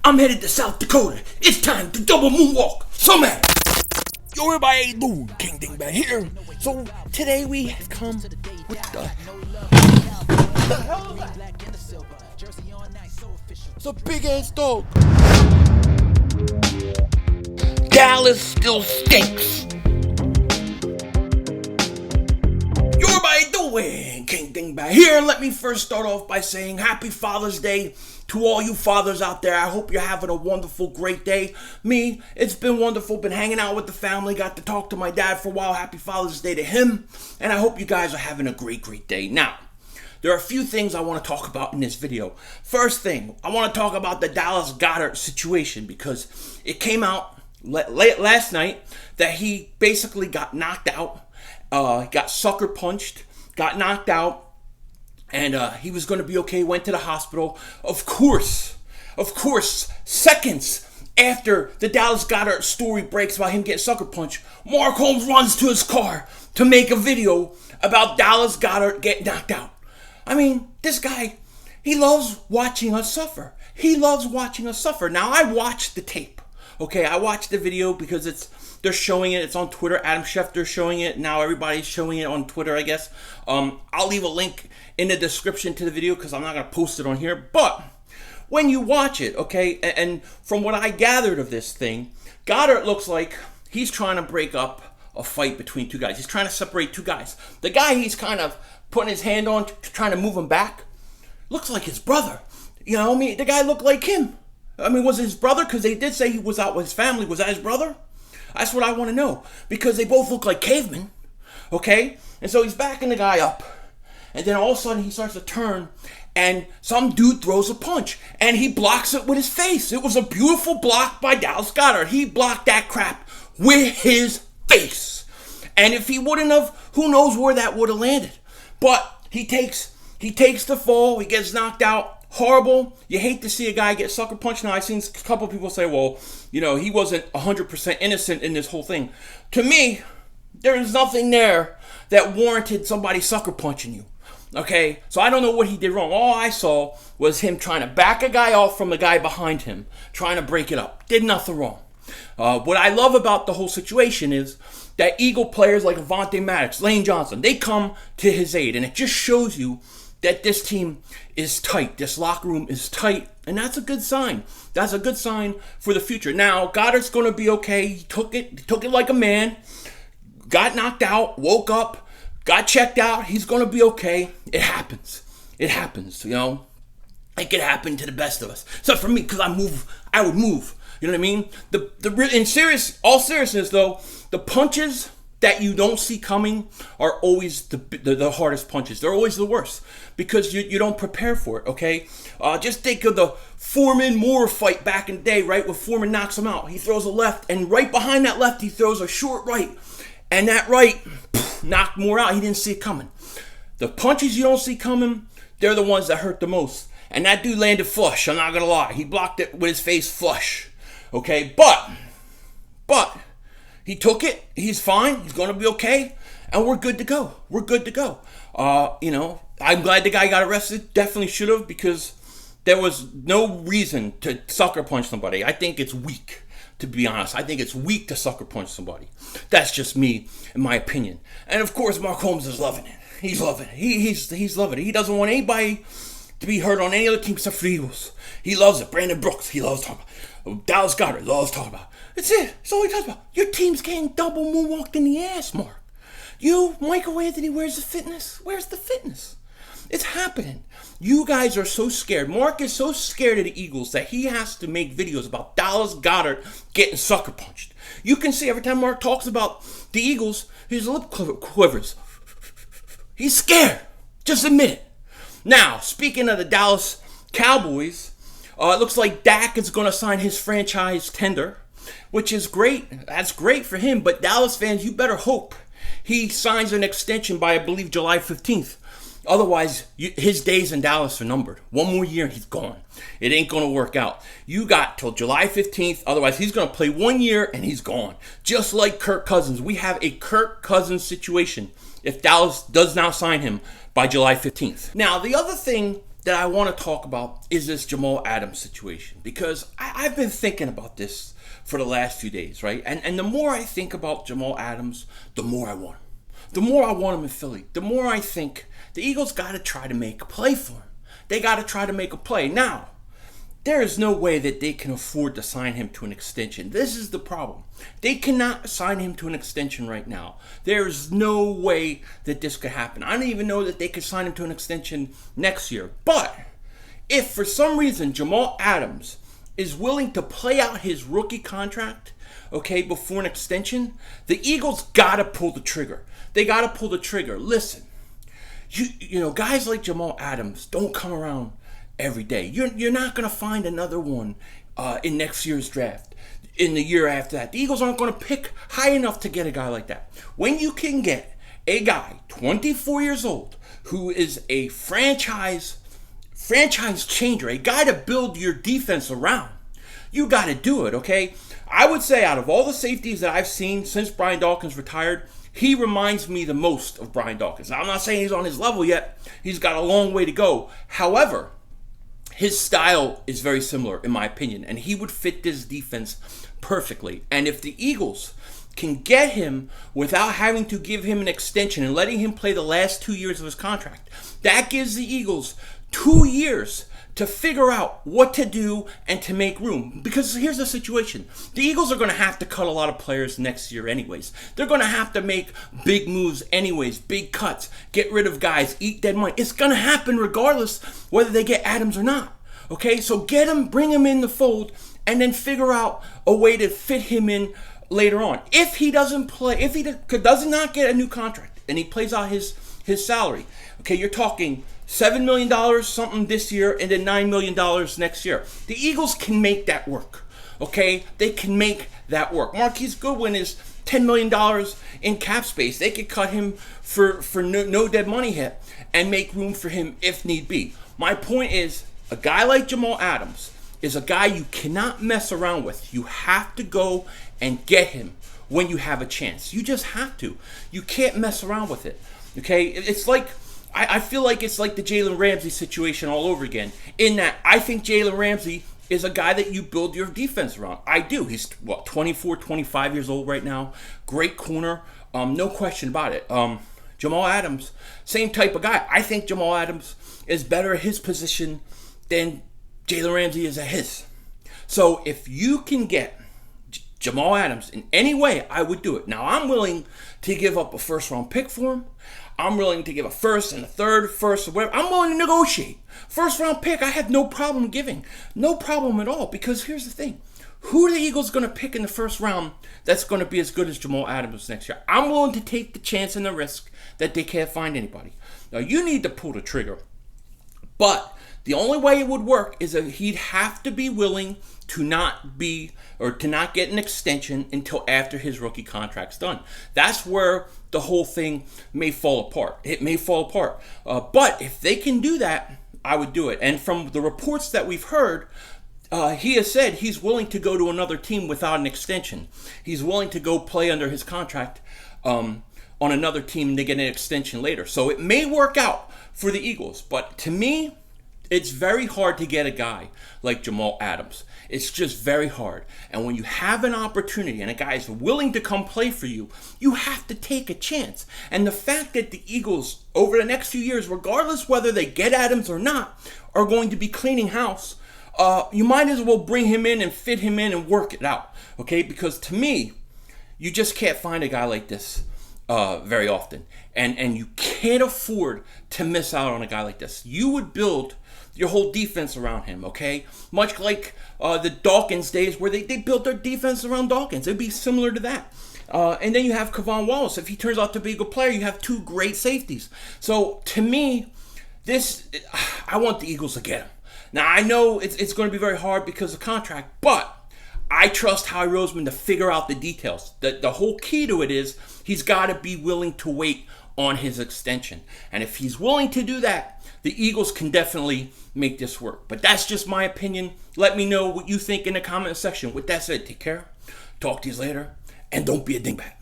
I'm headed to South Dakota. It's time to double moonwalk. So mad. Yo, everybody, how you doing? King Dingbat here. So today we have come with the hell is that? It's a big ass dog. Dallas still stinks. Yo, everybody doing? King Dingbat here, and let me first start off by saying Happy Father's Day to all you fathers out there. I hope you're having a wonderful, great day. Me, it's been wonderful. Been hanging out with the family. Got to talk to my dad for a while. Happy Father's Day to him. And I hope you guys are having a great, great day. Now, there are a few things I want to talk about in this video. First thing, I want to talk about the Dallas Goedert situation because it came out late last night that he basically got knocked out, got sucker punched, got knocked out, and he was going to be okay, went to the hospital. Of course, seconds after the Dallas Goedert story breaks about him getting sucker punched, Mark Holmes runs to his car to make a video about Dallas Goedert getting knocked out. I mean, this guy, he loves watching us suffer. He loves watching us suffer. Now, I watched the tape, okay? I watched the video because they're showing it. It's on Twitter. Adam Schefter's showing it. Now everybody's showing it on Twitter, I guess. I'll leave a link in the description to the video because I'm not going to post it on here. But when you watch it, okay, and from what I gathered of this thing, Goedert looks like he's trying to break up a fight between two guys. He's trying to separate two guys. The guy he's kind of putting his hand on, trying to move him back, looks like his brother. You know, I mean, the guy looked like him. I mean, was it his brother? Because they did say he was out with his family. Was that his brother? That's what I want to know. Because they both look like cavemen, okay? And so he's backing the guy up. And then all of a sudden he starts to turn, and some dude throws a punch. And he blocks it with his face. It was a beautiful block by Dallas Goedert. He blocked that crap with his face. And if he wouldn't have, who knows where that would have landed. But he takes the fall. He gets knocked out. Horrible. You hate to see a guy get sucker punched. Now, I've seen a couple of people say, well, you know, he wasn't 100% innocent in this whole thing. To me, there is nothing there that warranted somebody sucker punching you. Okay? So I don't know what he did wrong. All I saw was him trying to back a guy off from the guy behind him, trying to break it up. Did nothing wrong. What I love about the whole situation is that Eagle players like Avonte Maddox, Lane Johnson, they come to his aid. And it just shows you that this team is tight. This locker room is tight. And that's a good sign. That's a good sign for the future. Now, Goedert's going to be okay. He took it like a man. Got knocked out, woke up, got checked out. He's going to be okay. It happens. It happens, you know. It could happen to the best of us. So for me, because I would move. You know what I mean? All seriousness though, the punches that you don't see coming are always the hardest punches. They're always the worst because you don't prepare for it, okay? Just think of the Foreman-Moore fight back in the day, right? Where Foreman knocks him out. He throws a left, and right behind that left, he throws a short right. And that right knocked Moore out. He didn't see it coming. The punches you don't see coming, they're the ones that hurt the most. And that dude landed flush, I'm not going to lie. He blocked it with his face flush. Okay, but he took it. He's fine. He's going to be okay. And we're good to go. We're good to go. You know, I'm glad the guy got arrested. Definitely should have because there was no reason to sucker punch somebody. I think it's weak, to be honest. I think it's weak to sucker punch somebody. That's just me, in my opinion. And of course, Mark Holmes is loving it. He's loving it. He's loving it. He doesn't want anybody to be hurt on any other team except for the Eagles. He loves it. Brandon Brooks, he loves talking about. Dallas Goedert loves talking about. That's it. That's all he talks about. Your team's getting double moonwalked in the ass, Mark. You, Michael Anthony, where's the fitness? Where's the fitness? It's happening. You guys are so scared. Mark is so scared of the Eagles that he has to make videos about Dallas Goedert getting sucker punched. You can see every time Mark talks about the Eagles, his lip quivers. He's scared. Just admit it. Now, speaking of the Dallas Cowboys, it looks like Dak is going to sign his franchise tender, which is great. That's great for him. But Dallas fans, you better hope he signs an extension by, I believe, July 15th. Otherwise, his days in Dallas are numbered. One more year, he's gone. It ain't going to work out. You got till July 15th. Otherwise, he's going to play 1 year and he's gone. Just like Kirk Cousins. We have a Kirk Cousins situation if Dallas does not sign him by July 15th. Now, the other thing that I want to talk about is this Jamal Adams situation, because I've been thinking about this for the last few days, right? And the more I think about Jamal Adams, the more I want him. The more I want him in Philly, the more I think the Eagles got to try to make a play for him. They got to try to make a play. Now, there is no way that they can afford to sign him to an extension. This is the problem. They cannot sign him to an extension right now. There is no way that this could happen. I don't even know that they could sign him to an extension next year. But if for some reason Jamal Adams is willing to play out his rookie contract, okay, before an extension, the Eagles got to pull the trigger. They got to pull the trigger. Listen, you know, guys like Jamal Adams don't come around every day. You're not going to find another one in next year's draft, in the year after that. The Eagles aren't going to pick high enough to get a guy like that. When you can get a guy, 24 years old, who is a franchise changer, a guy to build your defense around, you got to do it, okay? I would say out of all the safeties that I've seen since Brian Dawkins retired, he reminds me the most of Brian Dawkins. Now, I'm not saying he's on his level yet. He's got a long way to go. However, his style is very similar, in my opinion, and he would fit this defense perfectly. And if the Eagles can get him without having to give him an extension and letting him play the last 2 years of his contract, that gives the Eagles 2 years to figure out what to do and to make room. Because here's the situation. The Eagles are going to have to cut a lot of players next year anyways. They're going to have to make big moves anyways, big cuts, get rid of guys, eat dead money. It's going to happen regardless whether they get Adams or not. Okay, so get him, bring him in the fold, and then figure out a way to fit him in later on. If he doesn't play, if he does not get a new contract and he plays out his salary, okay, you're talking $7 million something this year and then $9 million next year. The Eagles can make that work, okay? They can make that work. Marquise Goodwin is $10 million in cap space. They could cut him for no dead money hit and make room for him if need be. My point is, a guy like Jamal Adams is a guy you cannot mess around with. You have to go and get him when you have a chance. You just have to. You can't mess around with it, okay? It's like, I feel like it's like the Jalen Ramsey situation all over again, in that I think Jalen Ramsey is a guy that you build your defense around. I do. He's, 24, 25 years old right now. Great corner. No question about it. Jamal Adams, same type of guy. I think Jamal Adams is better at his position than Jalen Ramsey is at his. So if you can get Jamal Adams in any way, I would do it. Now, I'm willing to give up a first-round pick for him. I'm willing to give a first and a third, first, or whatever. I'm willing to negotiate. First-round pick, I have no problem giving. No problem at all, because here's the thing. Who are the Eagles going to pick in the first round that's going to be as good as Jamal Adams next year? I'm willing to take the chance and the risk that they can't find anybody. Now, you need to pull the trigger. But the only way it would work is that he'd have to be willing to not get an extension until after his rookie contract's done. That's where the whole thing may fall apart. It may fall apart. But if they can do that, I would do it. And from the reports that we've heard, he has said he's willing to go to another team without an extension. He's willing to go play under his contract on another team to get an extension later. So it may work out for the Eagles. But to me, it's very hard to get a guy like Jamal Adams. It's just very hard. And when you have an opportunity and a guy is willing to come play for you, you have to take a chance. And the fact that the Eagles, over the next few years, regardless whether they get Adams or not, are going to be cleaning house, you might as well bring him in and fit him in and work it out. Okay? Because to me, you just can't find a guy like this very often. And you can't afford to miss out on a guy like this. You would build your whole defense around him, okay? Much like the Dawkins days where they built their defense around Dawkins. It'd be similar to that. And then you have Kevon Wallace. If he turns out to be a good player, you have two great safeties. So to me, I want the Eagles to get him. Now, I know it's going to be very hard because of contract, but I trust Howie Roseman to figure out the details. The whole key to it is he's got to be willing to wait on his extension. And if he's willing to do that, the Eagles can definitely make this work. But that's just my opinion. Let me know what you think in the comment section. With that said, take care. Talk to you later. And don't be a dingbat.